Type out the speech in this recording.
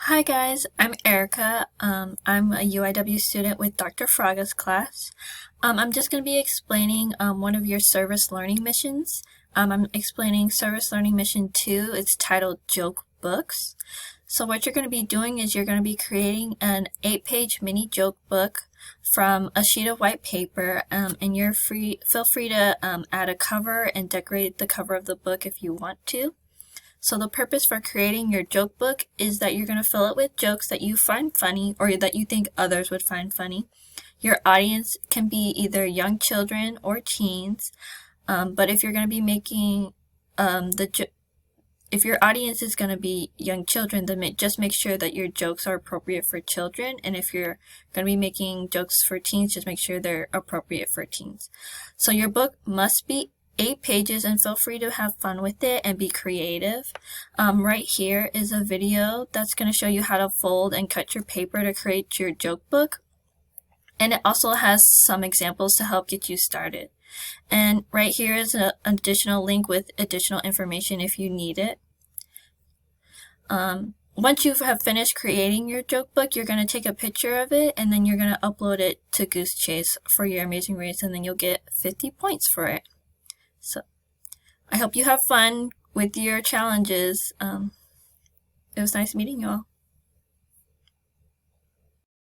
Hi guys, I'm Erica. I'm a UIW student with Dr. Fraga's class. I'm just going to be explaining one of your service learning missions. I'm explaining service learning mission 2. It's titled Joke Books. So what you're going to be doing is you're going to be creating an 8-page mini joke book from a sheet of white paper, and feel free to add a cover and decorate the cover of the book if you want to. So the purpose for creating your joke book is that you're going to fill it with jokes that you find funny or that you think others would find funny. Your audience can be either young children or teens, but if you're going to be making if your audience is going to be young children, then just make sure that your jokes are appropriate for children. And if you're going to be making jokes for teens, just make sure they're appropriate for teens. So your book must be 8 pages, and feel free to have fun with it and be creative. Right here is a video that's going to show you how to fold and cut your paper to create your joke book. And it also has some examples to help get you started. And right here is an additional link with additional information if you need it. Once you have finished creating your joke book, you're going to take a picture of it and then you're going to upload it to Goose Chase for your Amazing Race, and then you'll get 50 points for it. So I hope you have fun with your challenges. It was nice meeting you all.